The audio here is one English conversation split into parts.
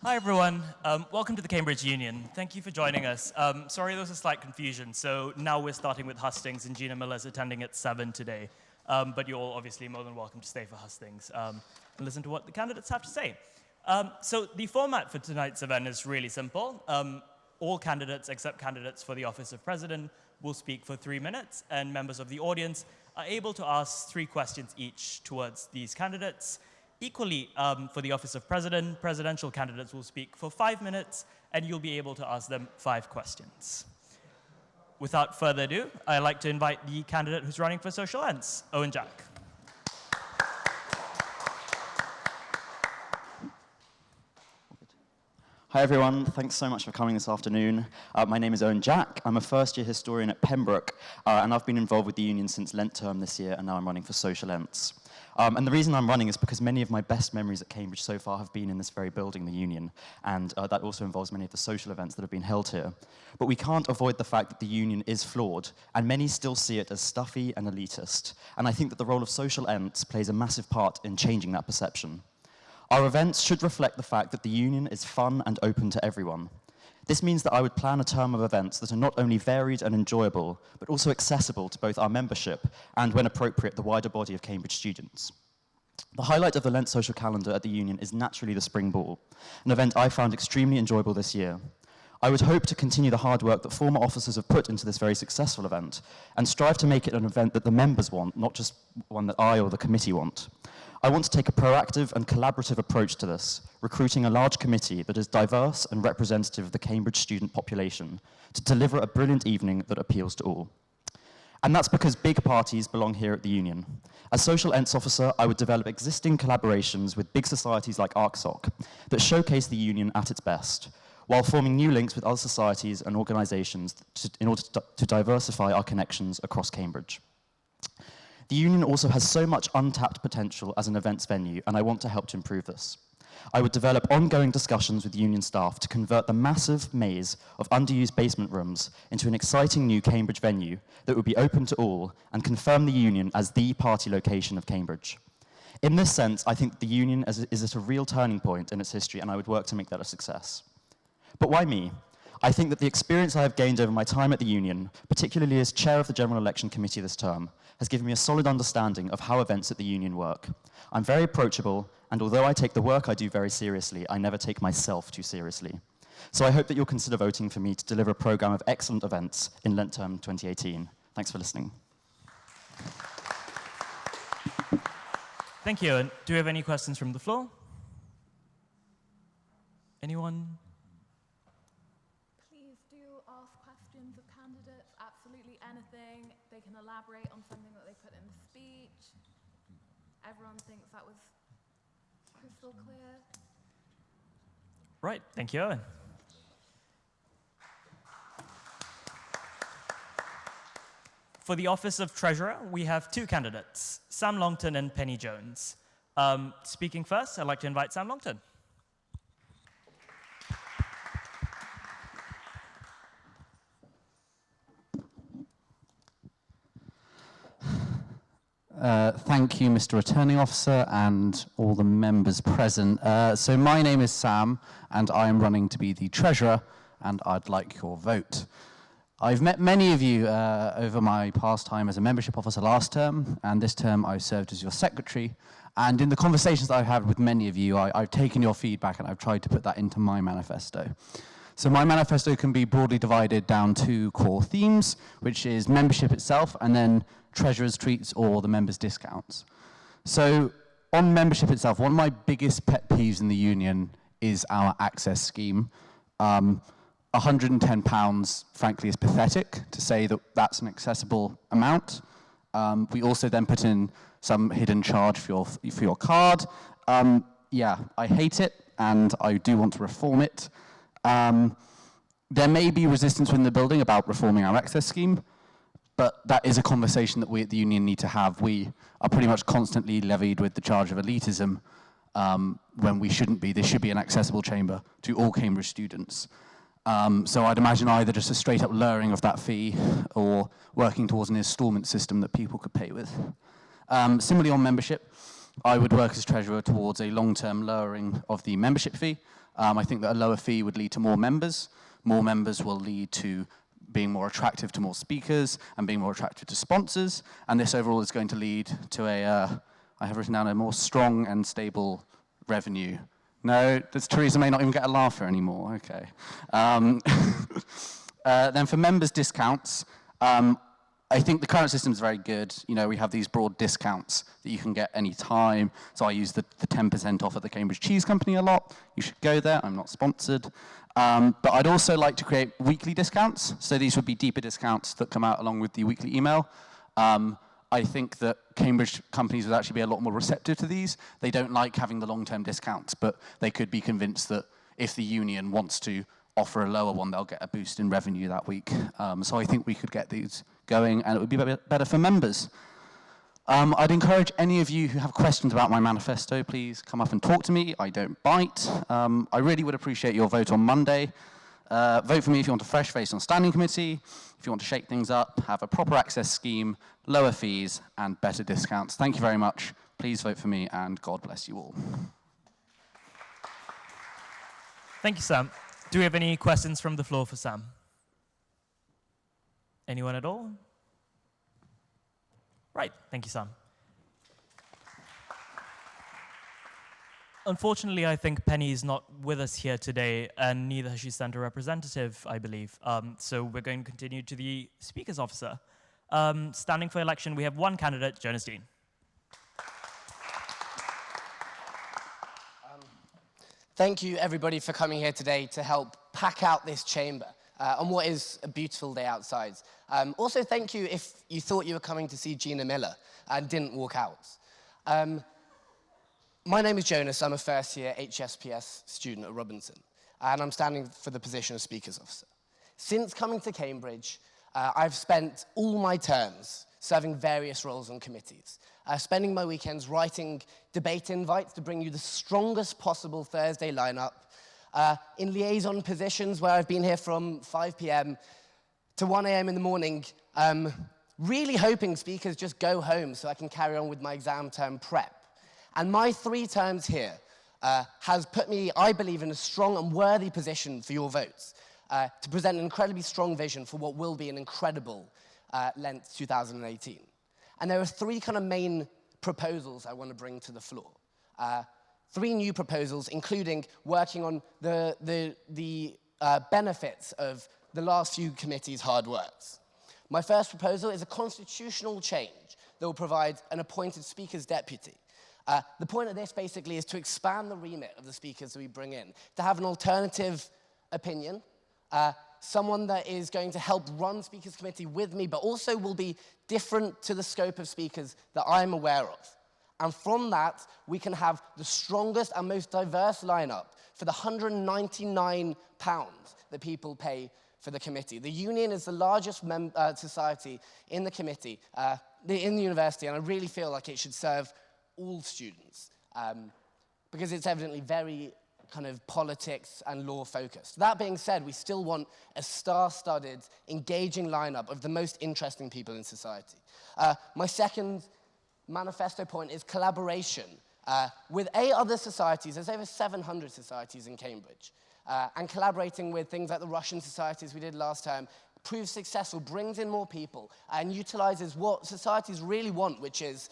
Hi everyone, welcome to the Cambridge Union. Thank you for joining us. Sorry there was a slight confusion, so now we're starting with Hustings and Gina Miller's attending at 7 today. But you're all obviously more than welcome to stay for Hustings and listen to what the candidates have to say. So the format for tonight's event is really simple. All candidates except candidates for the office of president will speak for 3 minutes, and members of the audience are able to ask 3 questions each towards these candidates. Equally, for the office of president, presidential candidates will speak for 5 minutes, and you'll be able to ask them 5 questions. Without further ado, I'd like to invite the candidate who's running for social ends, Owen Jack. Hi everyone, thanks so much for coming this afternoon. My name is Owen Jack. I'm a first-year historian at Pembroke, and I've been involved with the union since Lent term this year, and now I'm running for social ends. And the reason I'm running is because many of my best memories at Cambridge so far have been in this very building, the union, and that also involves many of the social events that have been held here. But we can't avoid the fact that the union is flawed, and many still see it as stuffy and elitist, and I think that the role of social ends plays a massive part in changing that perception. Our events should reflect the fact that the union is fun and open to everyone. This means that I would plan a term of events that are not only varied and enjoyable, but also accessible to both our membership and, when appropriate, the wider body of Cambridge students. The highlight of the Lent social calendar at the union is naturally the Spring Ball, an event I found extremely enjoyable this year. I would hope to continue the hard work that former officers have put into this very successful event, and strive to make it an event that the members want, not just one that I or the committee want. I want to take a proactive and collaborative approach to this, recruiting a large committee that is diverse and representative of the Cambridge student population to deliver a brilliant evening that appeals to all. And that's because big parties belong here at the union. As social ents officer, I would develop existing collaborations with big societies like ARCSOC that showcase the union at its best, while forming new links with other societies and organisations in order to diversify our connections across Cambridge. The union also has so much untapped potential as an events venue, and I want to help to improve this. I would develop ongoing discussions with union staff to convert the massive maze of underused basement rooms into an exciting new Cambridge venue that would be open to all and confirm the union as the party location of Cambridge. In this sense, I think the union is at a real turning point in its history, and I would work to make that a success. But why me? I think that the experience I have gained over my time at the union, particularly as chair of the General Election Committee this term, has given me a solid understanding of how events at the union work. I'm very approachable, and although I take the work I do very seriously, I never take myself too seriously. So I hope that you'll consider voting for me to deliver a programme of excellent events in Lent term 2018. Thanks for listening. Thank you. And do we have any questions from the floor? Anyone? Absolutely anything. They can elaborate on something that they put in the speech. Everyone thinks that was crystal clear. Right, thank you, Owen. For the office of treasurer, we have 2 candidates, Sam Longton and Penny Jones. Speaking first, I'd like to invite Sam Longton. Thank you, Mr. Returning Officer, and all the members present. So my name is Sam, and I am running to be the Treasurer, and I'd like your vote. I've met many of you over my past time as a membership officer last term, and this term I served as your secretary. And in the conversations that I've had with many of you, I've taken your feedback and I've tried to put that into my manifesto. So my manifesto can be broadly divided down 2 core themes, which is membership itself and then treasurer's treats or the members' discounts. So on membership itself, one of my biggest pet peeves in the union is our access scheme. £110, frankly, is pathetic to say that that's an accessible amount. We also then put in some hidden charge for your card. Yeah, I hate it, and I do want to reform it. There may be resistance within the building about reforming our access scheme, but that is a conversation that we at the union need to have. We are pretty much constantly levied with the charge of elitism when we shouldn't be. This should be an accessible chamber to all Cambridge students. So I'd imagine either just a straight up lowering of that fee or working towards an instalment system that people could pay with. Similarly on membership, I would work as treasurer towards a long-term lowering of the membership fee. I think that a lower fee would lead to more members. More members will lead to being more attractive to more speakers and being more attractive to sponsors. And this overall is going to lead to I have written down a more strong and stable revenue. No, Teresa may not even get a laugher anymore. Okay. Then for members' discounts, I think the current system is very good. You know, we have these broad discounts that you can get any time. So I use the 10% off at the Cambridge Cheese Company a lot. You should go there. I'm not sponsored. But I'd also like to create weekly discounts. So these would be deeper discounts that come out along with the weekly email. I think that Cambridge companies would actually be a lot more receptive to these. They don't like having the long-term discounts, but they could be convinced that if the union wants to offer a lower one, they'll get a boost in revenue that week. So I think we could get these going, and it would be better for members. I'd encourage any of you who have questions about my manifesto, please come up and talk to me. I don't bite. I really would appreciate your vote on Monday. Vote for me if you want a fresh face on standing committee, if you want to shake things up, have a proper access scheme, lower fees, and better discounts. Thank you very much. Please vote for me, and God bless you all. Thank you, Sam. Do we have any questions from the floor for Sam? Anyone at all? Right, thank you, Sam. Unfortunately, I think Penny is not with us here today, and neither has she sent a representative, I believe. So we're going to continue to the Speaker's Officer. Standing for election, we have one candidate, Jonas Dean. Thank you, everybody, for coming here today to help pack out this chamber on what is a beautiful day outside. Also, thank you if you thought you were coming to see Gina Miller and didn't walk out. My name is Jonas. I'm a first-year HSPS student at Robinson, and I'm standing for the position of Speaker's Officer. Since coming to Cambridge, I've spent all my terms serving various roles on committees, spending my weekends writing debate invites to bring you the strongest possible Thursday lineup, in liaison positions where I've been here from 5 p.m. to 1 a.m. in the morning, really hoping speakers just go home so I can carry on with my exam term prep. And my 3 terms here has put me, I believe, in a strong and worthy position for your votes, to present an incredibly strong vision for what will be an incredible Lent 2018. And there are 3 kind of main proposals I want to bring to the floor. 3 new proposals, including working on the benefits of the last few committees' hard works. My first proposal is a constitutional change that will provide an appointed Speaker's deputy. The point of this, basically, is to expand the remit of the speakers that we bring in, to have an alternative opinion, someone that is going to help run Speakers Committee with me, but also will be different to the scope of speakers that I'm aware of. And from that, we can have the strongest and most diverse lineup for the £199 that people pay for the committee. The union is the largest society in the committee, in the university, and I really feel like it should serve all students, because it's evidently very kind of politics and law focused. That being said, we still want a star-studded, engaging lineup of the most interesting people in society. My second manifesto point is collaboration. With 8 other societies, there's over 700 societies in Cambridge, and collaborating with things like the Russian societies we did last term proves successful, brings in more people, and utilizes what societies really want, which is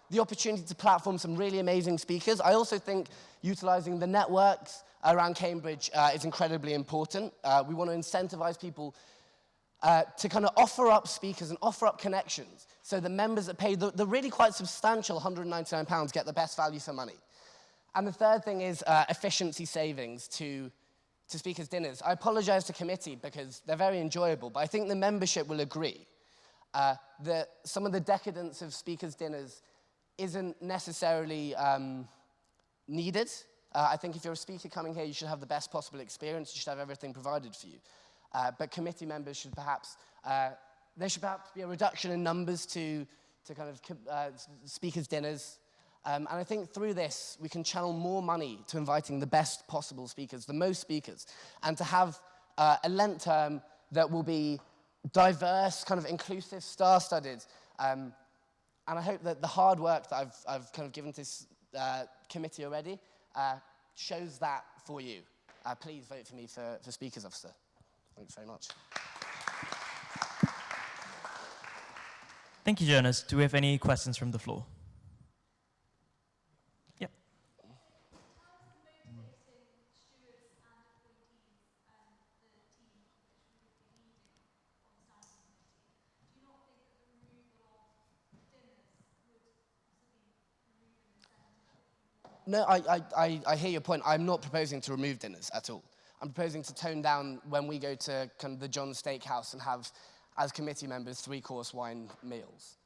the opportunity to platform some really amazing speakers. I also think utilizing the networks around Cambridge is incredibly important. We want to incentivize people to kind of offer up speakers and offer up connections so the members that pay the really quite substantial £199 get the best value for money. And the third thing is efficiency savings to speakers' dinners. I apologize to committee because they're very enjoyable, but I think the membership will agree that some of the decadence of speakers' dinners isn't necessarily needed. I think if you're a speaker coming here, you should have the best possible experience. You should have everything provided for you. But committee members should perhaps, there should perhaps be a reduction in numbers to kind of speakers' dinners. And I think through this, we can channel more money to inviting the best possible speakers, the most speakers, and to have a Lent term that will be diverse, kind of inclusive, star-studded. And I hope that the hard work that I've kind of given to this committee already shows that for you. Please vote for me for Speakers Officer. Thanks very much. Thank you, Jonas. Do we have any questions from the floor? Yep. No, I hear your point. I'm not proposing to remove dinners at all. I'm proposing to tone down when we go to kind of the John Steakhouse and have, as committee members, 3-course wine meals.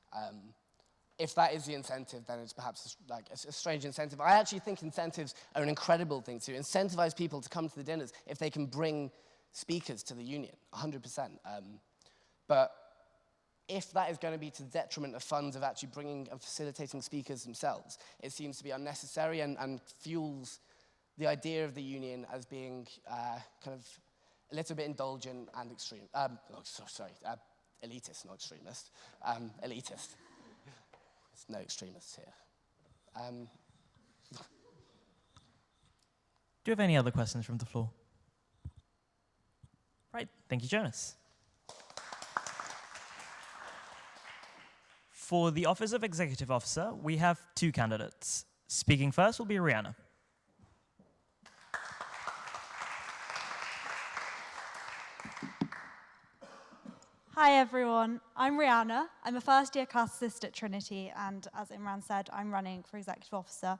If that is the incentive, then it's perhaps like a strange incentive. I actually think incentives are an incredible thing to incentivize people to come to the dinners if they can bring speakers to the union, 100%. But if that is going to be to the detriment of funds of actually bringing and facilitating speakers themselves, it seems to be unnecessary and fuels the idea of the union as being kind of a little bit indulgent and extreme. Elitist, not extremist. Elitist. There's no extremists here. Do you have any other questions from the floor? Right, thank you, Jonas. For the office of Executive Officer, we have 2 candidates. Speaking first will be Rihanna. Hi everyone, I'm Rihanna. I'm a first-year classicist at Trinity, and as Imran said, I'm running for Executive Officer.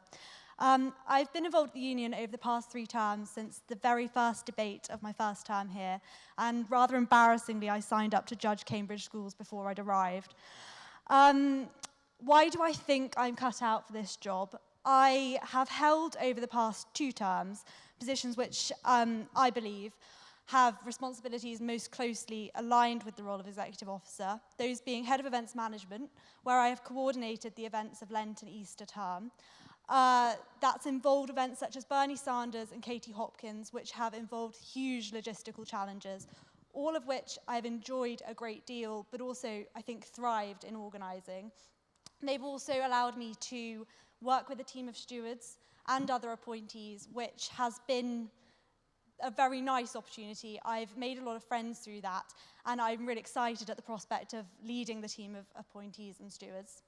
I've been involved with the union over the past 3 terms since the very first debate of my first term here, and rather embarrassingly, I signed up to judge Cambridge schools before I'd arrived. Why do I think I'm cut out for this job? I have held over the past 2 terms positions which I believe have responsibilities most closely aligned with the role of Executive Officer, those being Head of Events Management, where I have coordinated the events of Lent and Easter term. That's involved events such as Bernie Sanders and Katie Hopkins, which have involved huge logistical challenges, all of which I've enjoyed a great deal, but also, I think, thrived in organising. They've also allowed me to work with a team of stewards and other appointees, which has been a very nice opportunity. I've made a lot of friends through that, and I'm really excited at the prospect of leading the team of appointees and stewards.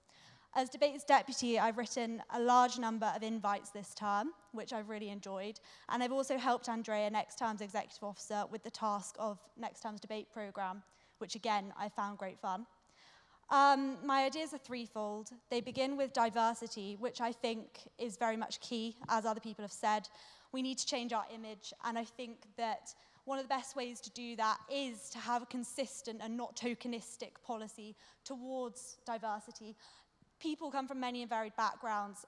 As Debates Deputy, I've written a large number of invites this term, which I've really enjoyed, and I've also helped Andrea, next term's Executive Officer, with the task of next term's debate programme, which again, I found great fun. My ideas are threefold. They begin with diversity, which I think is very much key, as other people have said. We need to change our image, and I think that one of the best ways to do that is to have a consistent and not tokenistic policy towards diversity. People come from many and varied backgrounds,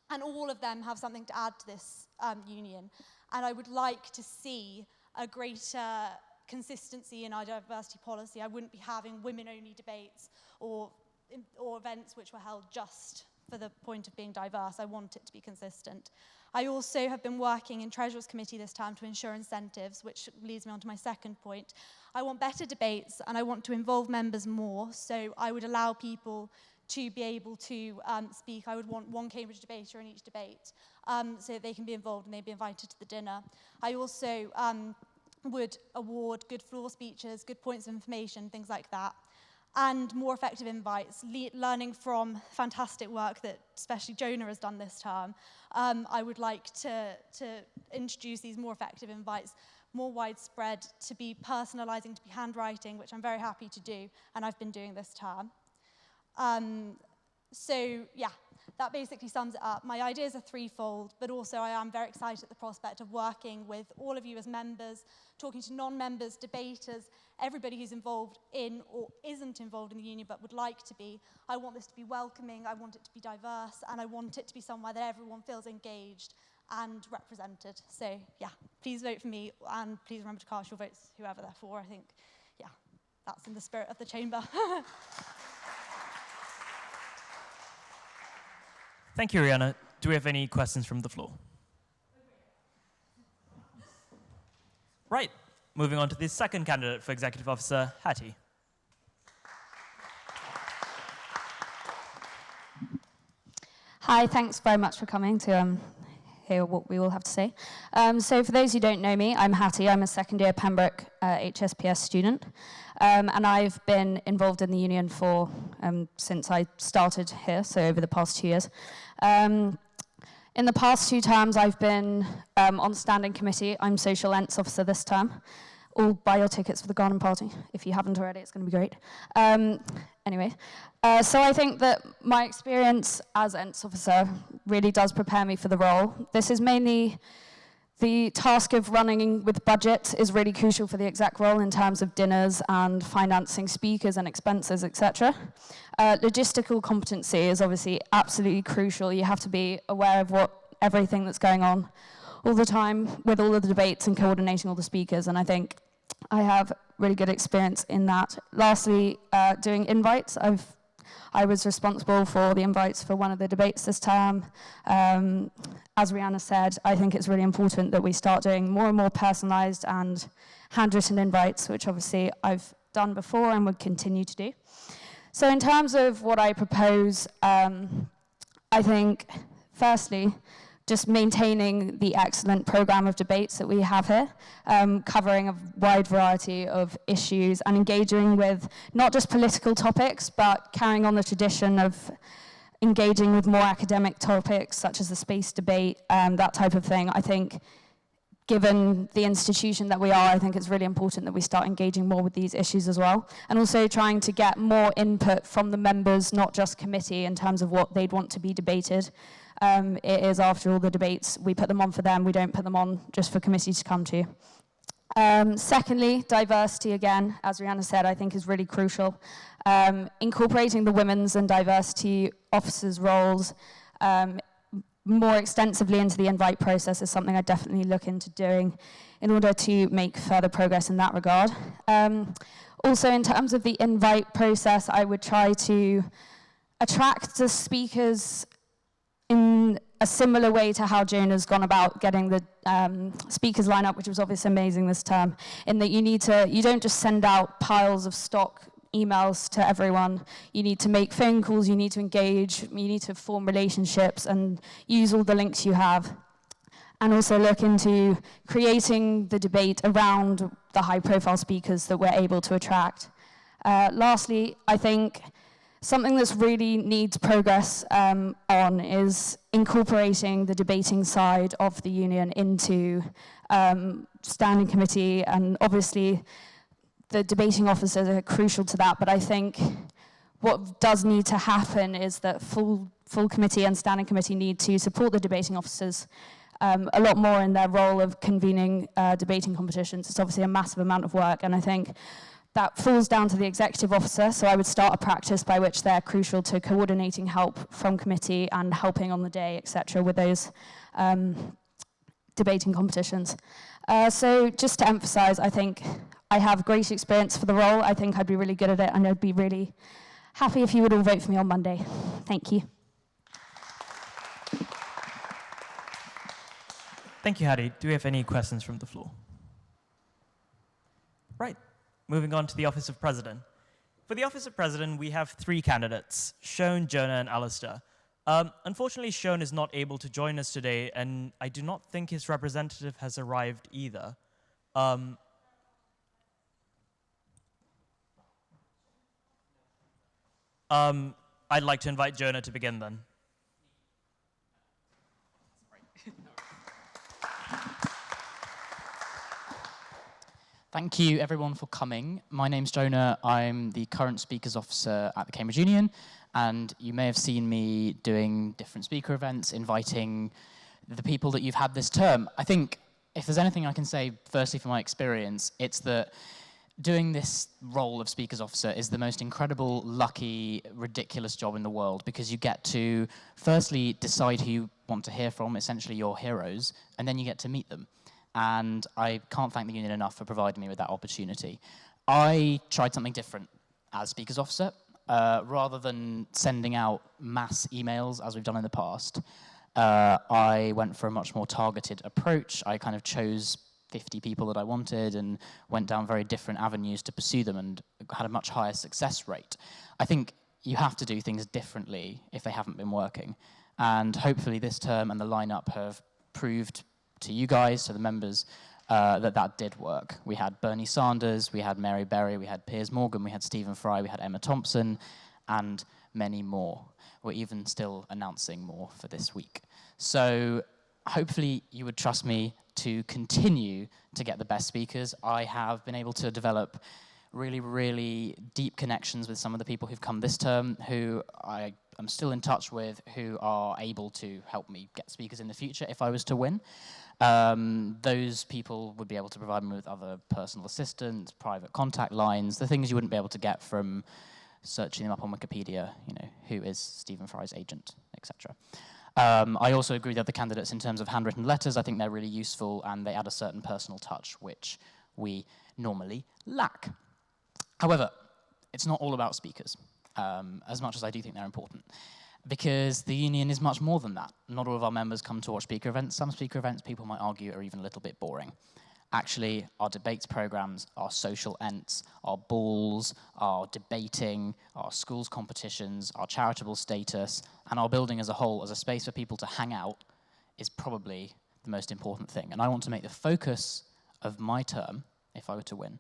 and all of them have something to add to this union. And I would like to see a greater consistency in our diversity policy. I wouldn't be having women-only debates or events which were held just for the point of being diverse. I want it to be consistent. I also have been working in Treasurer's Committee this time to ensure incentives, which leads me on to my second point. I want better debates, and I want to involve members more, so I would allow people to be able to speak. I would want one Cambridge debater in each debate so that they can be involved and they'd be invited to the dinner. I also would award good floor speeches, good points of information, things like that, and more effective invites, learning from fantastic work that especially Jonah has done this term. I would like to introduce these more effective invites, more widespread, to be personalising, to be handwriting, which I'm very happy to do, and I've been doing this term. So yeah, that basically sums it up. My ideas are threefold, but also I am very excited at the prospect of working with all of you as members, talking to non-members, debaters, everybody who's involved in or isn't involved in the union but would like to be. I want this to be welcoming, I want it to be diverse, and I want it to be somewhere that everyone feels engaged and represented. So yeah, please vote for me, and please remember to cast your votes, whoever they're for. I think, yeah, that's in the spirit of the chamber. Thank you, Rihanna. Do we have any questions from the floor? Right, moving on to the second candidate for Executive Officer, Hattie. Hi, thanks very much for coming to hear what we all have to say. So for those who don't know me, I'm Hattie. I'm a second year Pembroke HSPS student. And I've been involved in the union for since I started here, so over the past 2 years. In the past 2 terms, I've been on the standing committee. I'm social Lents officer this term. All buy your tickets for the garden party. If you haven't already, it's going to be great. Anyway, so I think that my experience as Ents officer really does prepare me for the role. This is mainly the task of running with budget is really crucial for the exec role in terms of dinners and financing speakers and expenses, etc. Logistical competency is obviously absolutely crucial. You have to be aware of everything that's going on all the time with all of the debates and coordinating all the speakers, and I think I have really good experience in that. Lastly, doing invites. I was responsible for the invites for one of the debates this term. As Rihanna said, I think it's really important that we start doing more and more personalised and handwritten invites, which obviously I've done before and would continue to do. So in terms of what I propose, I think, firstly, just maintaining the excellent programme of debates that we have here, covering a wide variety of issues and engaging with not just political topics, but carrying on the tradition of engaging with more academic topics, such as the space debate, that type of thing. I think, given the institution that we are, I think it's really important that we start engaging more with these issues as well. And also trying to get more input from the members, not just committee, in terms of what they'd want to be debated. It is, after all, the debates, we put them on for them, we don't put them on just for committee to come to. Secondly, diversity, again, as Rihanna said, I think is really crucial. Incorporating the women's and diversity officers' roles more extensively into the invite process is something I definitely look into doing in order to make further progress in that regard. Also, in terms of the invite process, I would try to attract the speakers in a similar way to how Jonah's gone about getting the speakers lineup, which was obviously amazing this term, in that you don't just send out piles of stock emails to everyone. You need to make phone calls, you need to engage, you need to form relationships and use all the links you have. And also look into creating the debate around the high-profile speakers that we're able to attract. Lastly, I think something that's really needs progress on is incorporating the debating side of the union into standing committee, and obviously the debating officers are crucial to that, but I think what does need to happen is that full committee and standing committee need to support the debating officers a lot more in their role of convening debating competitions. It's obviously a massive amount of work, and I think that falls down to the executive officer, so I would start a practice by which they're crucial to coordinating help from committee and helping on the day, etc., with those debating competitions. So just to emphasise, I think I have great experience for the role. I think I'd be really good at it, and I'd be really happy if you would all vote for me on Monday. Thank you. Thank you, Hattie. Do we have any questions from the floor? Right. Moving on to the Office of President. For the Office of President, we have 3 candidates, Siôn, Jonah, and Alistair. Unfortunately, Siôn is not able to join us today, and I do not think his representative has arrived either. I'd like to invite Jonah to begin then. Thank you, everyone, for coming. My name's Jonah. I'm the current Speakers Officer at the Cambridge Union, and you may have seen me doing different speaker events, inviting the people that you've had this term. I think if there's anything I can say, firstly, from my experience, it's that doing this role of Speakers Officer is the most incredible, lucky, ridiculous job in the world, because you get to, firstly, decide who you want to hear from, essentially your heroes, and then you get to meet them. And I can't thank the union enough for providing me with that opportunity. I tried something different as Speakers Officer. Rather than sending out mass emails, as we've done in the past, I went for a much more targeted approach. I kind of chose 50 people that I wanted and went down very different avenues to pursue them and had a much higher success rate. I think you have to do things differently if they haven't been working. And hopefully this term and the lineup have proved to you guys, to the members, that did work. We had Bernie Sanders, we had Mary Berry, we had Piers Morgan, we had Stephen Fry, we had Emma Thompson, and many more. We're even still announcing more for this week. So hopefully you would trust me to continue to get the best speakers. I have been able to develop really, really deep connections with some of the people who've come this term, who I'm still in touch with, who are able to help me get speakers in the future if I was to win. Those people would be able to provide me with other personal assistants, private contact lines, the things you wouldn't be able to get from searching them up on Wikipedia, who is Stephen Fry's agent, etc. I also agree with the other candidates in terms of handwritten letters. I think they're really useful and they add a certain personal touch, which we normally lack. However, it's not all about speakers, as much as I do think they're important, because the union is much more than that. Not all of our members come to watch speaker events. Some speaker events, people might argue, are even a little bit boring. Actually, our debates programs, our social ents, our balls, our debating, our schools competitions, our charitable status, and our building as a whole as a space for people to hang out is probably the most important thing. And I want to make the focus of my term, if I were to win,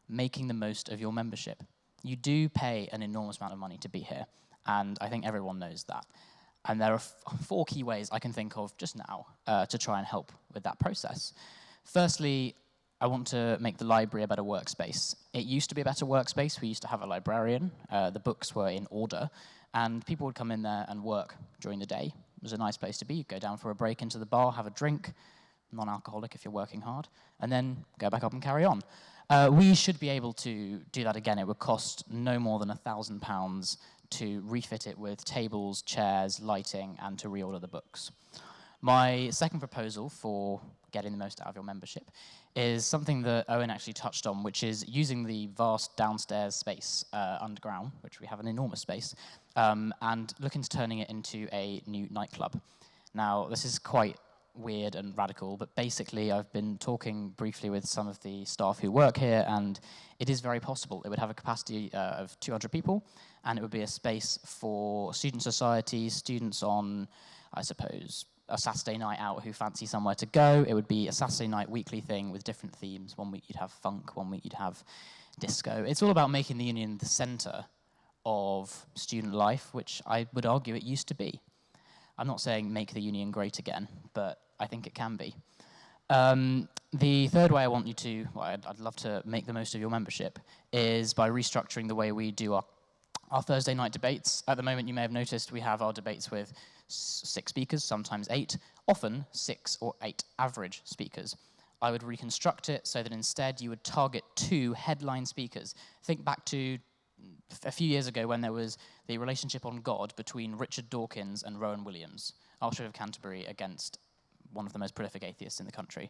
making the most of your membership. You do pay an enormous amount of money to be here, and I think everyone knows that. And there are 4 key ways I can think of just now to try and help with that process. Firstly, I want to make the library a better workspace. It used to be a better workspace. We used to have a librarian. The books were in order, and people would come in there and work during the day. It was a nice place to be. You'd go down for a break into the bar, have a drink, non-alcoholic if you're working hard, and then go back up and carry on. We should be able to do that again. It would cost no more than £1,000 to refit it with tables, chairs, lighting, and to reorder the books. My second proposal for getting the most out of your membership is something that Owen actually touched on, which is using the vast downstairs space underground, which we have an enormous space, and looking to turning it into a new nightclub. Now, this is quite weird and radical, but basically I've been talking briefly with some of the staff who work here, and it is very possible. It would have a capacity of 200 people, and it would be a space for student societies, students on, I suppose, a Saturday night out who fancy somewhere to go. It would be a Saturday night weekly thing with different themes. One week you'd have funk, one week you'd have disco. It's all about making the union the center of student life, which I would argue it used to be. I'm not saying make the union great again, but I think it can be. The third way I want you to, I'd love to make the most of your membership, is by restructuring the way we do our Thursday night debates. At the moment, you may have noticed we have our debates with 6 speakers, sometimes 8, often 6 or 8 average speakers. I would reconstruct it so that instead you would target 2 headline speakers. Think back to a few years ago when there was the relationship on God between Richard Dawkins and Rowan Williams, Archbishop of Canterbury, against one of the most prolific atheists in the country.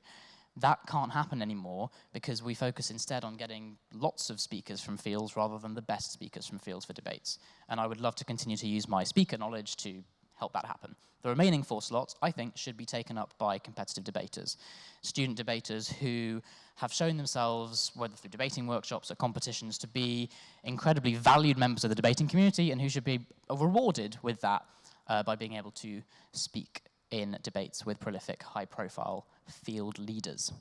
That can't happen anymore because we focus instead on getting lots of speakers from fields rather than the best speakers from fields for debates. And I would love to continue to use my speaker knowledge to help that happen. The remaining 4 slots, I think, should be taken up by competitive debaters. Student debaters who have shown themselves, whether through debating workshops or competitions, to be incredibly valued members of the debating community and who should be rewarded with that by being able to speak in debates with prolific, high-profile field leaders.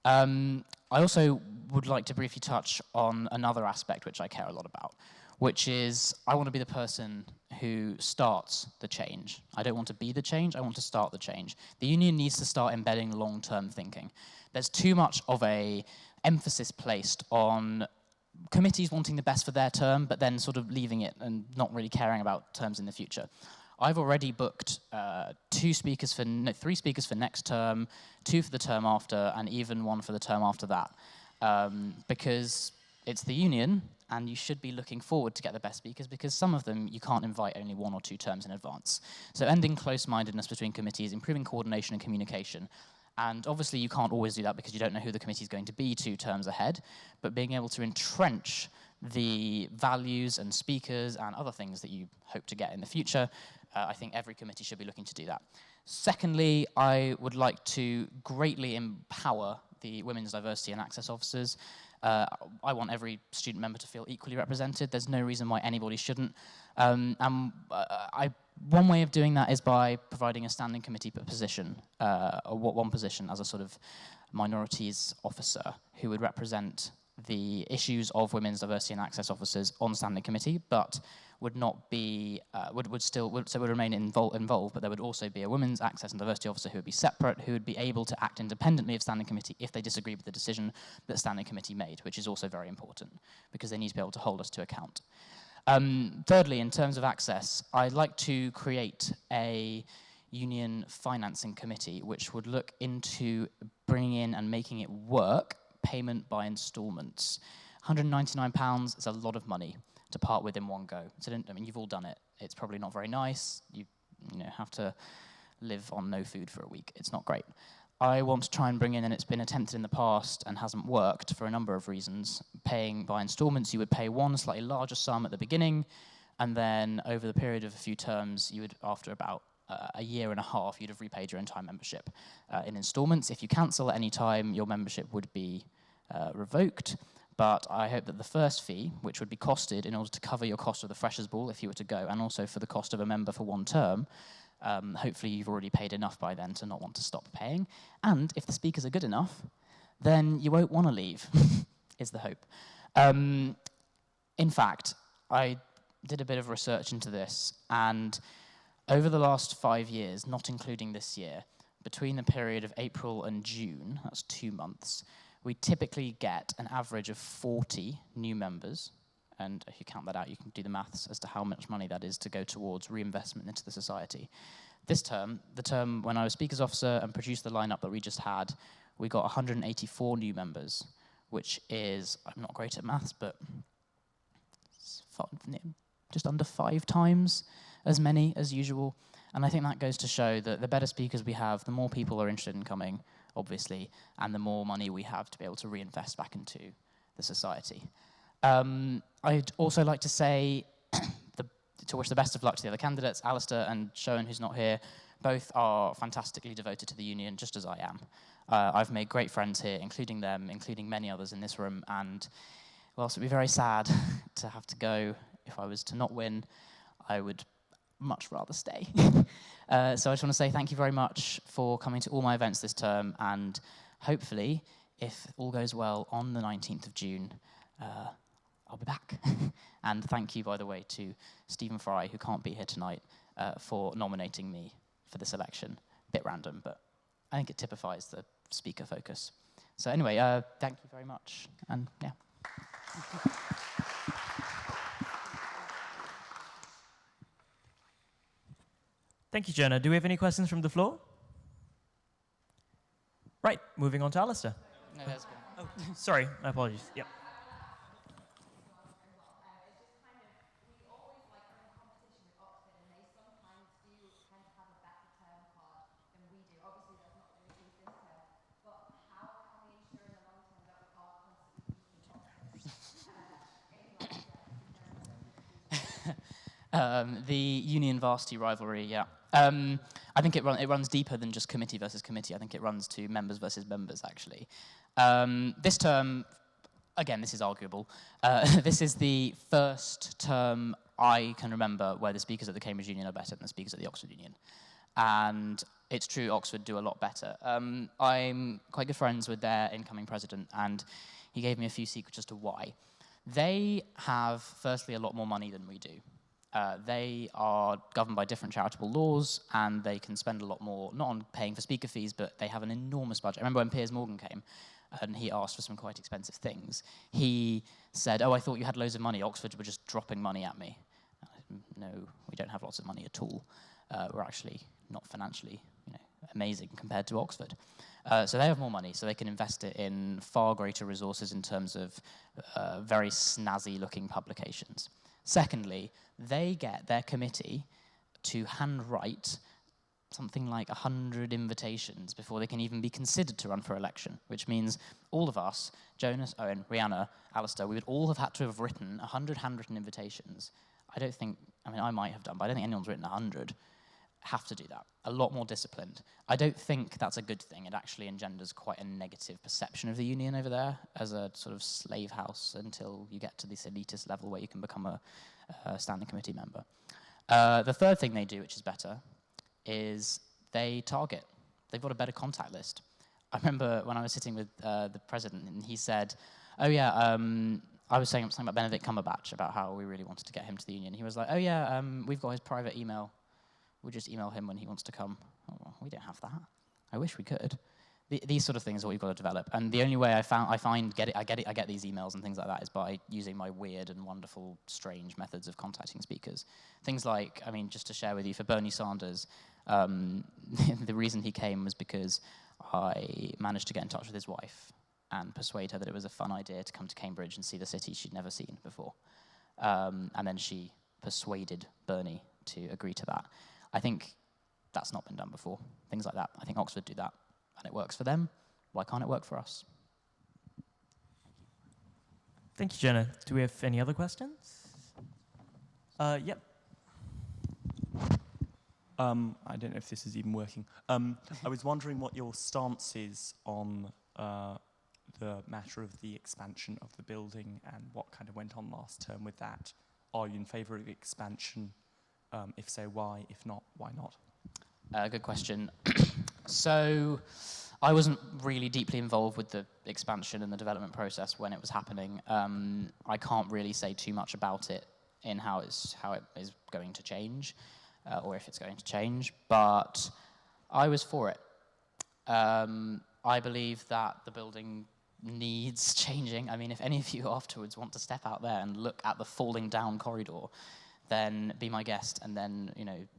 I also would like to briefly touch on another aspect which I care a lot about, which is I want to be the person who starts the change. I don't want to be the change, I want to start the change. The union needs to start embedding long-term thinking. There's too much of an emphasis placed on committees wanting the best for their term, but then sort of leaving it and not really caring about terms in the future. I've already booked 3 speakers for next term, 2 for the term after, and even 1 for the term after that, because it's the union, and you should be looking forward to get the best speakers, because some of them you can't invite only 1 or 2 terms in advance. So ending close-mindedness between committees, improving coordination and communication. And obviously you can't always do that because you don't know who the committee is going to be 2 terms ahead, but being able to entrench the values and speakers and other things that you hope to get in the future, I think every committee should be looking to do that. Secondly, I would like to greatly empower the Women's Diversity and Access Officers. I want every student member to feel equally represented. There's no reason why anybody shouldn't. One way of doing that is by providing a standing committee position, one position as a sort of minorities officer who would represent the issues of women's diversity and access officers on standing committee, but would not be, would remain involved, but there would also be a women's access and diversity officer who would be separate, who would be able to act independently of standing committee if they disagree with the decision that standing committee made, which is also very important because they need to be able to hold us to account. Thirdly, in terms of access, I'd like to create a union financing committee which would look into bringing in and making it work payment by instalments. £199 is a lot of money to part with in one go. So I mean, you've all done it. It's probably not very nice. You have to live on no food for a week. It's not great. I want to try and bring in, and it's been attempted in the past and hasn't worked for a number of reasons, paying by installments. You would pay one slightly larger sum at the beginning, and then over the period of a few terms, you would, after about a year and a half, you'd have repaid your entire membership in installments. If you cancel at any time, your membership would be revoked. But I hope that the first fee, which would be costed in order to cover your cost of the Freshers' Ball if you were to go, and also for the cost of a member for one term, hopefully you've already paid enough by then to not want to stop paying. And if the speakers are good enough, then you won't want to leave, is the hope. In fact, I did a bit of research into this, and over the last 5 years, not including this year, between the period of April and June, that's 2 months, we typically get an average of 40 new members. And if you count that out, you can do the maths as to how much money that is to go towards reinvestment into the society. This term, the term when I was Speaker's Officer and produced the lineup that we just had, we got 184 new members, which is, I'm not great at maths, but it's just under 5 times as many as usual. And I think that goes to show that the better speakers we have, the more people are interested in coming, obviously, and the more money we have to be able to reinvest back into the society. I'd also like to say, to wish the best of luck to the other candidates. Alistair and Shoan, who's not here, both are fantastically devoted to the union, just as I am. I've made great friends here, including them, including many others in this room, and whilst it'd be very sad to have to go, if I was to not win, I would much rather stay. So I just want to say thank you very much for coming to all my events this term, and hopefully, if all goes well, on the 19th of June, I'll be back. And thank you, by the way, to Stephen Fry, who can't be here tonight, for nominating me for this election. Bit random, but I think it typifies the speaker focus. So anyway, thank you very much, and yeah. Thank you, Jonah. Do we have any questions from the floor? Right, moving on to Alistair. No, there's one. Oh, sorry, my apologies. Yep. The union varsity rivalry, yeah. I think it runs deeper than just committee versus committee. I think it runs to members versus members, actually. This term, again, this is arguable. This is the first term I can remember where the speakers at the Cambridge Union are better than the speakers at the Oxford Union. And it's true, Oxford do a lot better. I'm quite good friends with their incoming president, and he gave me a few secrets as to why. They have, firstly, a lot more money than we do. They are governed by different charitable laws, and they can spend a lot more, not on paying for speaker fees, but they have an enormous budget. I remember when Piers Morgan came, and he asked for some quite expensive things. He said, "Oh, I thought you had loads of money. Oxford were just dropping money at me." No, we don't have lots of money at all. We're actually not financially, amazing compared to Oxford. So they have more money, so they can invest it in far greater resources in terms of very snazzy-looking publications. Secondly, they get their committee to handwrite something like 100 invitations before they can even be considered to run for election, which means all of us, Jonas, Owen, Rihanna, Alistair, we would all have had to have written 100 handwritten invitations. I might have done, but I don't think anyone's written 100. have to do that. A lot more disciplined. I don't think that's a good thing. It actually engenders quite a negative perception of the union over there as a sort of slave house until you get to this elitist level where you can become a standing committee member. The third thing they do, which is better, is they target. They've got a better contact list. I remember when I was sitting with the president, and he said, oh yeah, I was saying something about Benedict Cumberbatch, about how we really wanted to get him to the union. He was like, oh yeah, we've got his private email. We'll just email him when he wants to come. Oh, well, we don't have that. I wish we could. These sort of things are what you've got to develop. And the only way I get these emails and things like that is by using my weird and wonderful, strange methods of contacting speakers. Things like, I mean, just to share with you, for Bernie Sanders, the reason he came was because I managed to get in touch with his wife and persuade her that it was a fun idea to come to Cambridge and see the city she'd never seen before. And then she persuaded Bernie to agree to that. I think that's not been done before, things like that. I think Oxford do that, and it works for them. Why can't it work for us? Thank you, Jenna. Do we have any other questions? Yep. I don't know if this is even working. I was wondering what your stance is on the matter of the expansion of the building and what kind of went on last term with that. Are you in favour of expansion? If so, why? If not, why not? Good question. So I wasn't really deeply involved with the expansion and the development process when it was happening. I can't really say too much about it in how it is going to change, or if it's going to change, but I was for it. I believe that the building needs changing. I mean, if any of you afterwards want to step out there and look at the falling down corridor, then be my guest, and then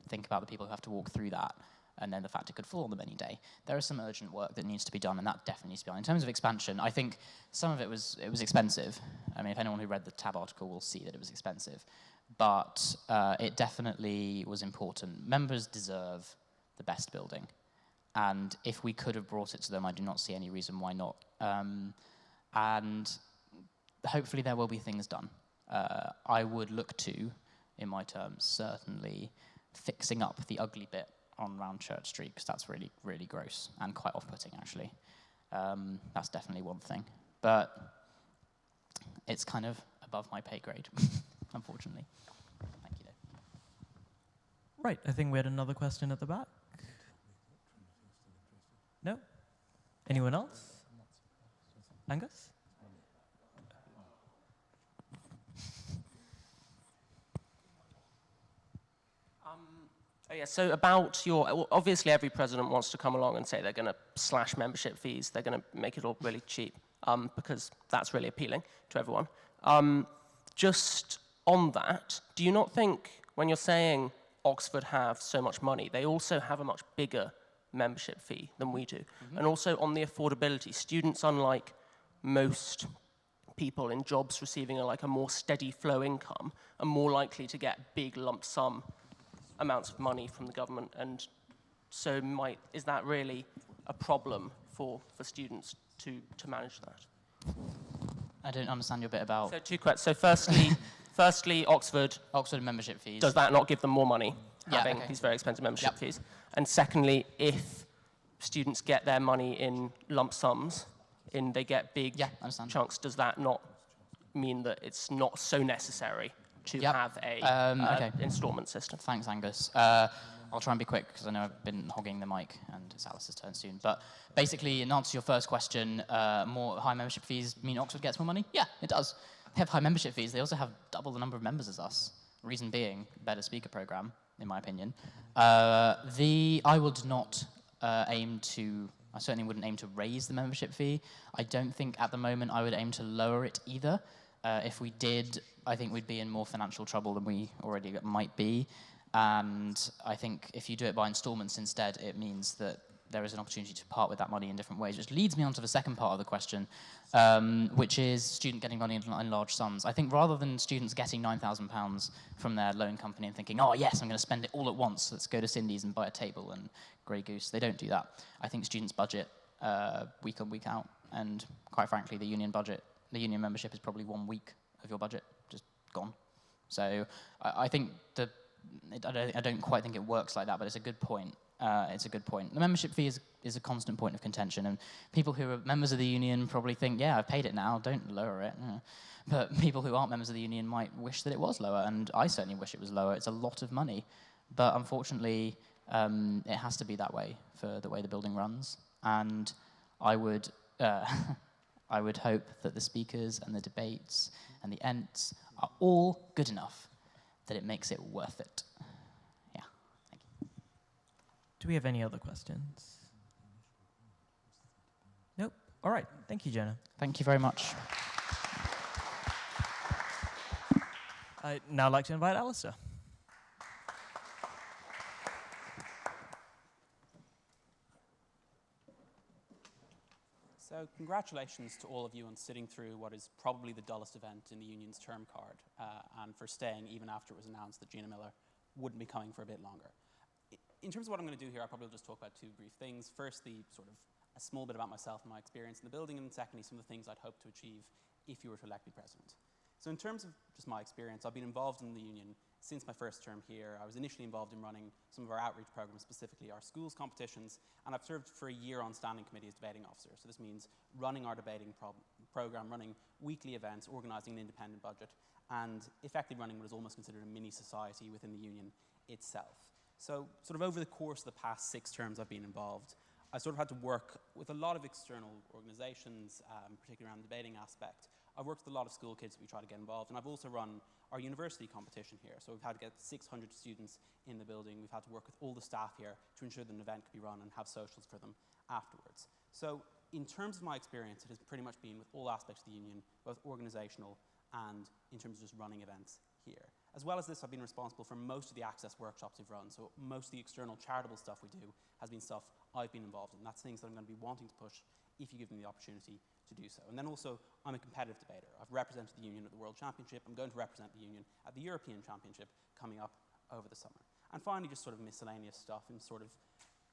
think about the people who have to walk through that, and then the fact it could fall on them any day. There is some urgent work that needs to be done, and that definitely needs to be done. In terms of expansion, I think some of it was expensive. I mean, if anyone who read the Tab article will see that it was expensive, but it definitely was important. Members deserve the best building, and if we could have brought it to them, I do not see any reason why not. And hopefully there will be things done. I would look to, in my terms, certainly fixing up the ugly bit on Round Church Street, because that's really, really gross and quite off-putting, actually. That's definitely one thing. But it's kind of above my pay grade, unfortunately. Thank you, though. Right, I think we had another question at the back. No? Anyone else? Angus? Oh yeah, so about obviously every president wants to come along and say they're going to slash membership fees, they're going to make it all really cheap, because that's really appealing to everyone. Just on that, do you not think when you're saying Oxford have so much money, they also have a much bigger membership fee than we do? Mm-hmm. And also on the affordability, students, unlike most people in jobs receiving a more steady flow income, are more likely to get big lump sum amounts of money from the government, and so is that really a problem for students to manage that? I don't understand your bit about... So two questions. So firstly, Oxford membership fees. Does that not give them more money, having okay. these very expensive membership fees? And secondly, if students get their money in lump sums, they get big chunks, does that not mean that it's not so necessary to have a installment system? Thanks, Angus. I'll try and be quick because I know I've been hogging the mic and it's Alice's turn soon. But basically, in answer to your first question, more high membership fees mean Oxford gets more money? Yeah, it does. They have high membership fees. They also have double the number of members as us. Reason being, better speaker program, in my opinion. I would not I certainly wouldn't aim to raise the membership fee. I don't think at the moment I would aim to lower it either. If we did, I think we'd be in more financial trouble than we already might be. And I think if you do it by installments instead, it means that there is an opportunity to part with that money in different ways, which leads me on to the second part of the question, which is student getting money in large sums. I think rather than students getting £9,000 from their loan company and thinking, oh yes, I'm going to spend it all at once, let's go to Cindy's and buy a table and Grey Goose, they don't do that. I think students budget week in, week out, and quite frankly, the union membership is probably 1 week of your budget, just gone. So I think the I don't quite think it works like that, but it's a good point. It's a good point. The membership fee is a constant point of contention, and people who are members of the union probably think, yeah, I've paid it now, don't lower it. But people who aren't members of the union might wish that it was lower, and I certainly wish it was lower. It's a lot of money, but unfortunately, it has to be that way for the way the building runs. And I would, I would hope that the speakers and the debates and the Ents are all good enough that it makes it worth it. Yeah, thank you. Do we have any other questions? Nope. All right. Thank you, Jonah. Thank you very much. I'd now like to invite Alistair. So congratulations to all of you on sitting through what is probably the dullest event in the union's term card, and for staying even after it was announced that Gina Miller wouldn't be coming for a bit longer. In terms of what I'm going to do here, I'll probably just talk about two brief things. Firstly, sort of a small bit about myself and my experience in the building, and secondly, some of the things I'd hope to achieve if you were to elect me president. So in terms of just my experience, I've been involved in the union since my first term here. I was initially involved in running some of our outreach programs, specifically our schools competitions, and I've served for a year on standing committee as debating officer. So this means running our debating program, running weekly events, organising an independent budget, and effectively running what is almost considered a mini society within the union itself. So sort of over the course of the past 6 terms I've been involved, I sort of had to work with a lot of external organisations, particularly around the debating aspect. I've worked with a lot of school kids that we try to get involved, and I've also run our university competition here. So we've had to get 600 students in the building. We've had to work with all the staff here to ensure that an event could be run and have socials for them afterwards. So in terms of my experience, it has pretty much been with all aspects of the union, both organisational and in terms of just running events here. As well as this, I've been responsible for most of the access workshops we've run. So most of the external charitable stuff we do has been stuff I've been involved in. That's things that I'm going to be wanting to push if you give me the opportunity to do so. And then also, I'm a competitive debater. I've represented the union at the World Championship. I'm going to represent the union at the European Championship coming up over the summer. And finally, just sort of miscellaneous stuff and sort of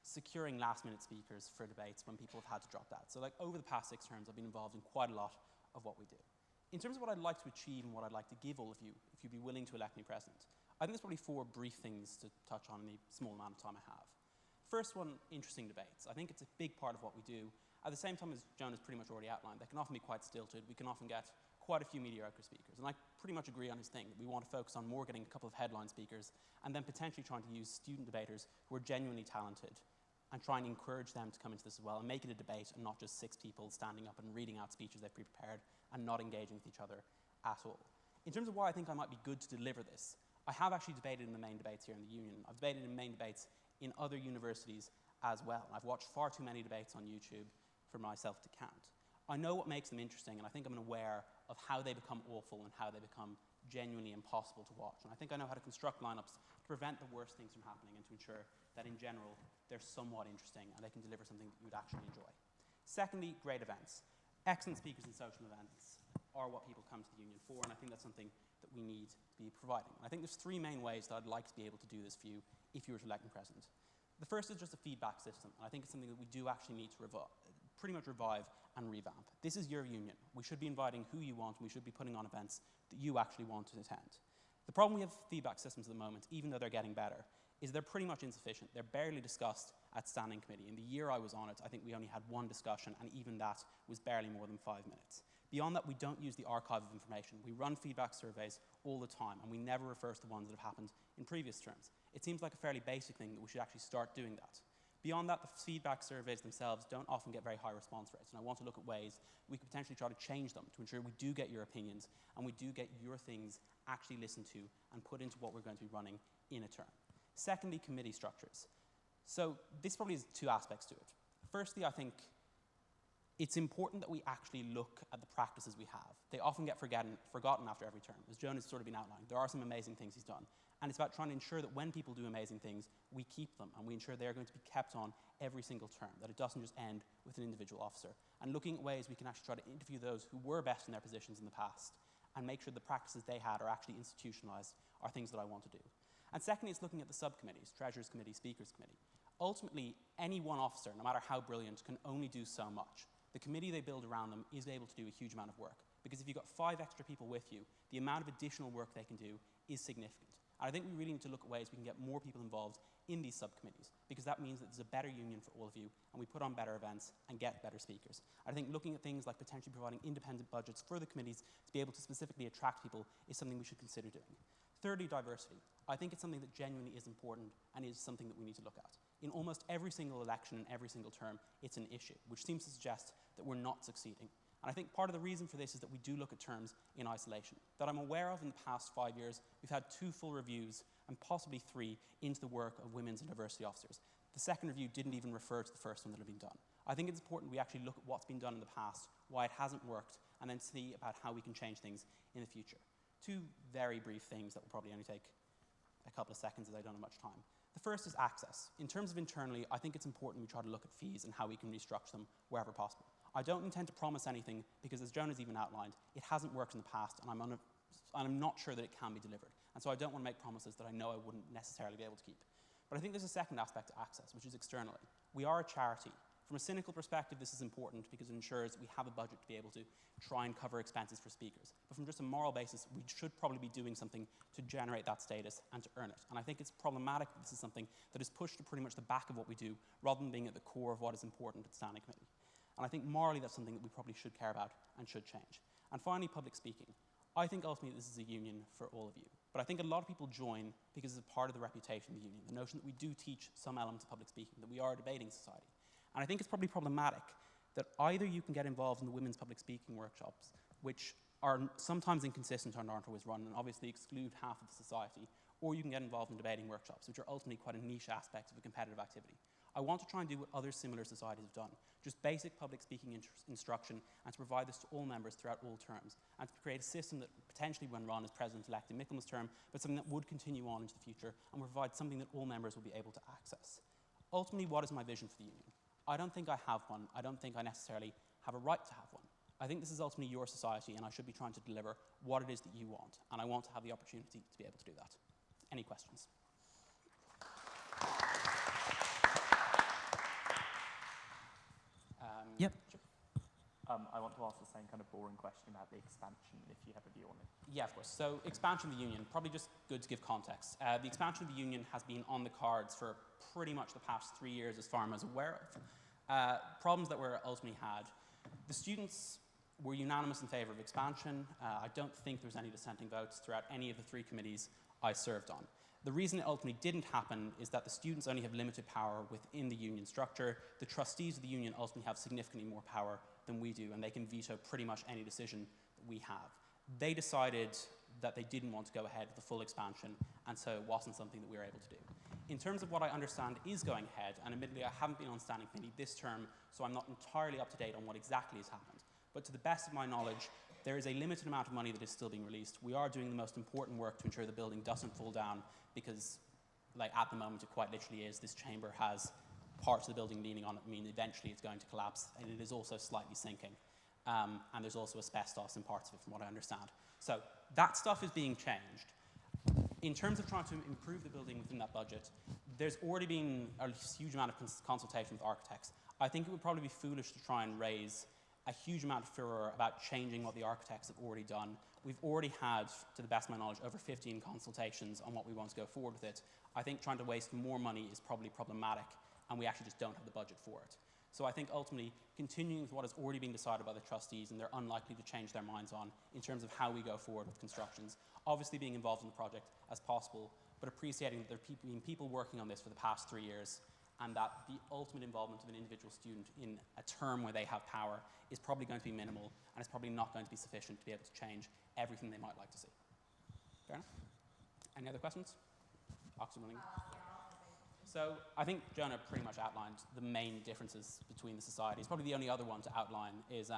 securing last-minute speakers for debates when people have had to drop out. So like over the past 6 terms, I've been involved in quite a lot of what we do. In terms of what I'd like to achieve and what I'd like to give all of you, if you'd be willing to elect me president, I think there's probably 4 brief things to touch on in the small amount of time I have. First one, interesting debates. I think it's a big part of what we do. At the same time, as Joan has pretty much already outlined, they can often be quite stilted. We can often get quite a few mediocre speakers. And I pretty much agree on his thing. We want to focus on more getting a couple of headline speakers and then potentially trying to use student debaters who are genuinely talented and try and encourage them to come into this as well and make it a debate and not just 6 people standing up and reading out speeches they've prepared and not engaging with each other at all. In terms of why I think I might be good to deliver this, I have actually debated in the main debates here in the union. I've debated in main debates in other universities as well. I've watched far too many debates on YouTube for myself to count. I know what makes them interesting, and I think I'm aware of how they become awful and how they become genuinely impossible to watch. And I think I know how to construct lineups to prevent the worst things from happening and to ensure that in general they're somewhat interesting and they can deliver something that you would actually enjoy. Secondly, great events. Excellent speakers and social events are what people come to the union for, and I think that's something that we need to be providing. And I think there's 3 main ways that I'd like to be able to do this for you if you were to elect me president. The first is just a feedback system, and I think it's something that we do actually need to pretty much revive and revamp. This is your union. We should be inviting who you want, and we should be putting on events that you actually want to attend. The problem we have with feedback systems at the moment, even though they're getting better, is they're pretty much insufficient. They're barely discussed at standing committee. In the year I was on it, I think we only had 1 discussion, and even that was barely more than 5 minutes. Beyond that, we don't use the archive of information. We run feedback surveys all the time, and we never refer to the ones that have happened in previous terms. It seems like a fairly basic thing that we should actually start doing that. Beyond that, the feedback surveys themselves don't often get very high response rates, and I want to look at ways we could potentially try to change them to ensure we do get your opinions and we do get your things actually listened to and put into what we're going to be running in a term. Secondly, committee structures. So this probably has 2 aspects to it. Firstly, I think it's important that we actually look at the practices we have. They often get forgotten after every term. As Joan has sort of been outlining, there are some amazing things he's done. And it's about trying to ensure that when people do amazing things, we keep them and we ensure they're going to be kept on every single term, that it doesn't just end with an individual officer. And looking at ways we can actually try to interview those who were best in their positions in the past and make sure the practices they had are actually institutionalized are things that I want to do. And secondly, it's looking at the subcommittees, Treasurers Committee, Speakers Committee. Ultimately, any one officer, no matter how brilliant, can only do so much. The committee they build around them is able to do a huge amount of work. Because if you've got 5 extra people with you, the amount of additional work they can do is significant. And I think we really need to look at ways we can get more people involved in these subcommittees, because that means that there's a better union for all of you, and we put on better events and get better speakers. I think looking at things like potentially providing independent budgets for the committees to be able to specifically attract people is something we should consider doing. Thirdly, diversity. I think it's something that genuinely is important and is something that we need to look at. In almost every single election and every single term, it's an issue, which seems to suggest that we're not succeeding. And I think part of the reason for this is that we do look at terms in isolation. That I'm aware of in the past 5 years, we've had 2 full reviews and possibly 3 into the work of women's and diversity officers. The second review didn't even refer to the first one that had been done. I think it's important we actually look at what's been done in the past, why it hasn't worked, and then see about how we can change things in the future. 2 very brief things that will probably only take a couple of seconds as I don't have much time. The first is access. In terms of internally, I think it's important we try to look at fees and how we can restructure them wherever possible. I don't intend to promise anything because, as Jonah's even outlined, it hasn't worked in the past and I'm not sure that it can be delivered. And so I don't want to make promises that I know I wouldn't necessarily be able to keep. But I think there's a second aspect to access, which is externally. We are a charity. From a cynical perspective, this is important because it ensures we have a budget to be able to try and cover expenses for speakers. But from just a moral basis, we should probably be doing something to generate that status and to earn it. And I think it's problematic that this is something that is pushed to pretty much the back of what we do, rather than being at the core of what is important at the standing committee. And I think morally that's something that we probably should care about and should change. And finally, public speaking. I think ultimately this is a union for all of you. But I think a lot of people join because it's a part of the reputation of the union, the notion that we do teach some elements of public speaking, that we are a debating society. And I think it's probably problematic that either you can get involved in the women's public speaking workshops, which are sometimes inconsistent and aren't always run and obviously exclude half of the society, or you can get involved in debating workshops, which are ultimately quite a niche aspect of a competitive activity. I want to try and do what other similar societies have done, just basic public speaking instruction, and to provide this to all members throughout all terms, and to create a system that potentially, when run as President-elect in Michaelmas term, but something that would continue on into the future, and provide something that all members will be able to access. Ultimately, what is my vision for the union? I don't think I have one. I don't think I necessarily have a right to have one. I think this is ultimately your society, and I should be trying to deliver what it is that you want, and I want to have the opportunity to be able to do that. Any questions? Yep. Sure. I want to ask the same kind of boring question about the expansion, if you have a view on it. Yeah, of course. So expansion of the union, probably just good to give context. The expansion of the union has been on the cards for pretty much the past 3 years as far as I'm aware of. Problems that were ultimately had. The students were unanimous in favour of expansion. I don't think there was any dissenting votes throughout any of the 3 committees I served on. The reason it ultimately didn't happen is that the students only have limited power within the union structure. The trustees of the union ultimately have significantly more power than we do, and they can veto pretty much any decision that we have. They decided that they didn't want to go ahead with the full expansion, and so it wasn't something that we were able to do. In terms of what I understand is going ahead, and admittedly I haven't been on standing committee this term, so I'm not entirely up to date on what exactly has happened, but to the best of my knowledge, there is a limited amount of money that is still being released. We are doing the most important work to ensure the building doesn't fall down, because like at the moment it quite literally is. This chamber has parts of the building leaning on it. I mean, eventually it's going to collapse, and it is also slightly sinking. And there's also asbestos in parts of it, from what I understand. So that stuff is being changed. In terms of trying to improve the building within that budget, there's already been a huge amount of consultation with architects. I think it would probably be foolish to try and raise a huge amount of furor about changing what the architects have already done. We've already had, to the best of my knowledge, over 15 consultations on what we want to go forward with it. I think trying to waste more money is probably problematic, and we actually just don't have the budget for it. So I think ultimately continuing with what has already been decided by the trustees, and they're unlikely to change their minds on in terms of how we go forward with constructions, obviously being involved in the project as possible, but appreciating that there have been people working on this for the past 3 years, and that the ultimate involvement of an individual student in a term where they have power is probably going to be minimal, and it's probably not going to be sufficient to be able to change everything they might like to see. Fair enough? Any other questions? Oxygen running. So I think Jonah pretty much outlined the main differences between the societies. Probably the only other one to outline is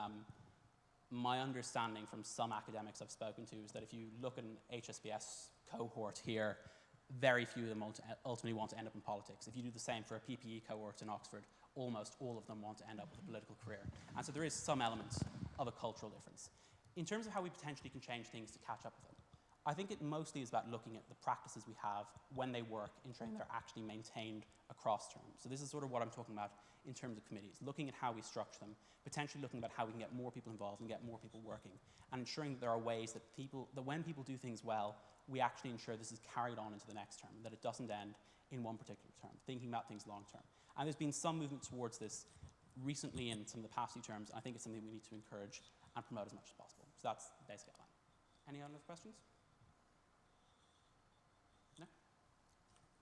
my understanding from some academics I've spoken to is that if you look at an HSBS cohort here, very few of them ultimately want to end up in politics. If you do the same for a PPE cohort in Oxford, almost all of them want to end up with a political career. And so there is some element of a cultural difference. In terms of how we potentially can change things to catch up with them, I think it mostly is about looking at the practices we have when they work, ensuring they're actually maintained across terms. So this is sort of what I'm talking about in terms of committees, looking at how we structure them, potentially looking about how we can get more people involved and get more people working, and ensuring that there are ways that when people do things well, we actually ensure this is carried on into the next term, that it doesn't end in one particular term, thinking about things long term. And there's been some movement towards this recently in some of the past few terms. I think it's something we need to encourage and promote as much as possible. So that's the basic outline. Any other questions? No?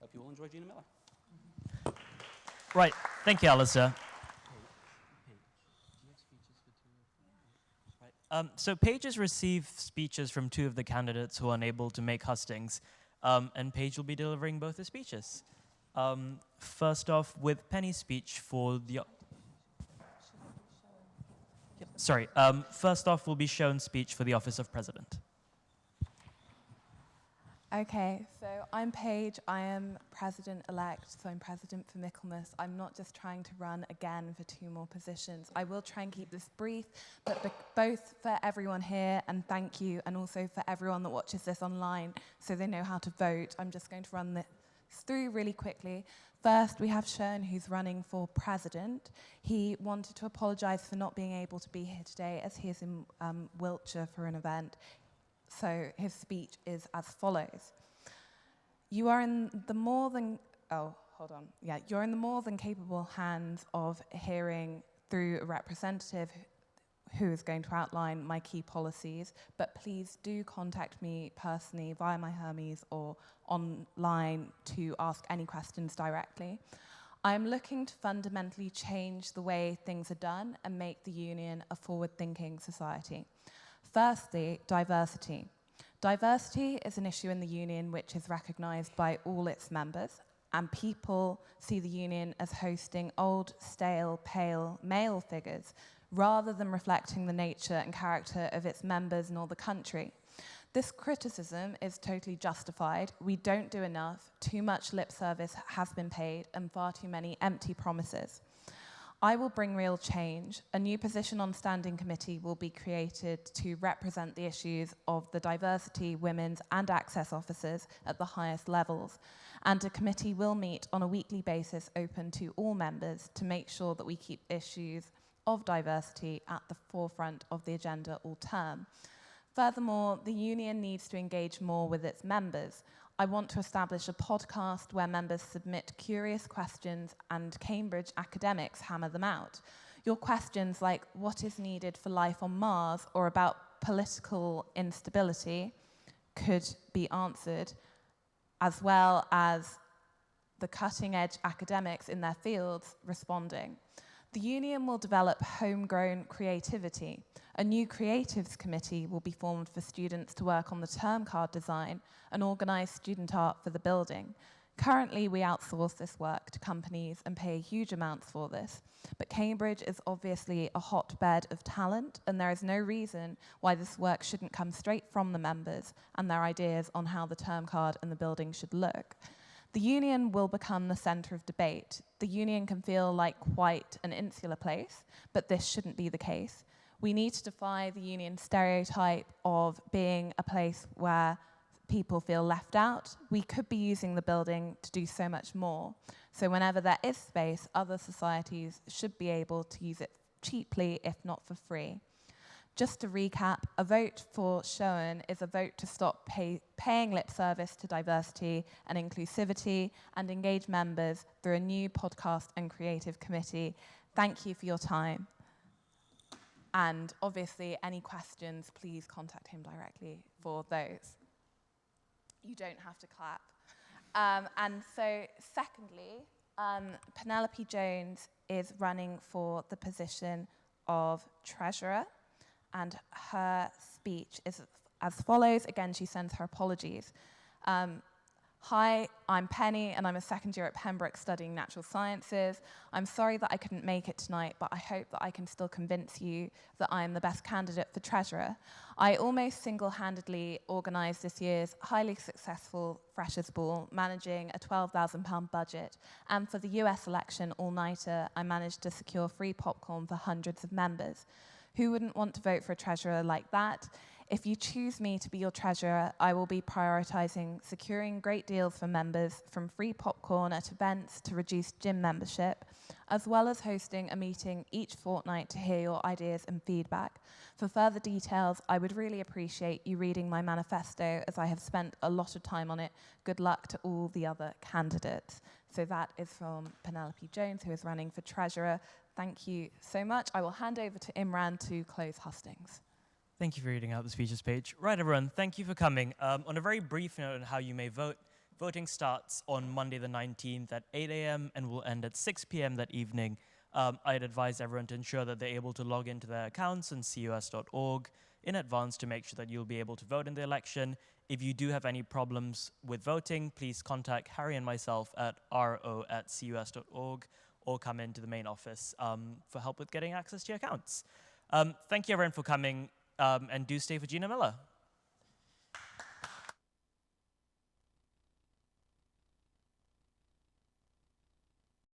Hope you all enjoy Gina Miller. Right, thank you, Alistair. So Paige has received speeches from 2 of the candidates who are unable to make hustings, and Paige will be delivering both the speeches. First off, with Penny's speech for the... first off will be shown speech for the Office of President. Okay, so I'm Paige. I am president-elect, so I'm president for Michaelmas. I'm not just trying to run again for 2 more positions. I will try and keep this brief, but both for everyone here, and thank you, and also for everyone that watches this online so they know how to vote. I'm just going to run this through really quickly. First, we have Sean, who's running for president. He wanted to apologise for not being able to be here today, as he is in Wiltshire for an event. So his speech is as follows. You're in the more than capable hands of hearing through a representative who is going to outline my key policies, but please do contact me personally via my Hermes or online to ask any questions directly. I'm looking to fundamentally change the way things are done and make the union a forward-thinking society. Firstly, diversity. Diversity is an issue in the union which is recognised by all its members, and people see the union as hosting old, stale, pale male figures rather than reflecting the nature and character of its members nor the country. This criticism is totally justified. We don't do enough, too much lip service has been paid, and far too many empty promises. I will bring real change. A new position on standing committee will be created to represent the issues of the diversity, women's and access officers at the highest levels. And a committee will meet on a weekly basis open to all members to make sure that we keep issues of diversity at the forefront of the agenda all term. Furthermore, the union needs to engage more with its members. I want to establish a podcast where members submit curious questions and Cambridge academics hammer them out. Your questions like what is needed for life on Mars or about political instability could be answered, as well as the cutting-edge academics in their fields responding. The union will develop homegrown creativity. A new creatives committee will be formed for students to work on the term card design and organise student art for the building. Currently, we outsource this work to companies and pay huge amounts for this. But Cambridge is obviously a hotbed of talent, and there is no reason why this work shouldn't come straight from the members and their ideas on how the term card and the building should look. The union will become the centre of debate. The union can feel like quite an insular place, but this shouldn't be the case. We need to defy the union stereotype of being a place where people feel left out. We could be using the building to do so much more. So whenever there is space, other societies should be able to use it cheaply, if not for free. Just to recap, a vote for Schoen is a vote to stop paying lip service to diversity and inclusivity and engage members through a new podcast and creative committee. Thank you for your time. And obviously, any questions, please contact him directly for those. You don't have to clap. And so, secondly, Penelope Jones is running for the position of treasurer, and her speech is as follows. Again, she sends her apologies. Hi, I'm Penny, and I'm a second year at Pembroke studying natural sciences. I'm sorry that I couldn't make it tonight, but I hope that I can still convince you that I am the best candidate for treasurer. I almost single-handedly organised this year's highly successful Freshers' Ball, managing a £12,000 budget, and for the US election all-nighter, I managed to secure free popcorn for hundreds of members. Who wouldn't want to vote for a treasurer like that? If you choose me to be your treasurer, I will be prioritising securing great deals for members, from free popcorn at events to reduced gym membership, as well as hosting a meeting each fortnight to hear your ideas and feedback. For further details, I would really appreciate you reading my manifesto, as I have spent a lot of time on it. Good luck to all the other candidates. So that is from Penelope Jones, who is running for treasurer. Thank you so much. I will hand over to Imran to close Hustings. Thank you for reading out the speeches page. Right, everyone, thank you for coming. On a very brief note on how you may vote, voting starts on Monday the 19th at 8 a.m. and will end at 6 p.m. that evening. I'd advise everyone to ensure that they're able to log into their accounts on cus.org in advance to make sure that you'll be able to vote in the election. If you do have any problems with voting, please contact Harry and myself at ro@cus.org or come into the main office for help with getting access to your accounts. Thank you, everyone, for coming, and do stay for Gina Miller.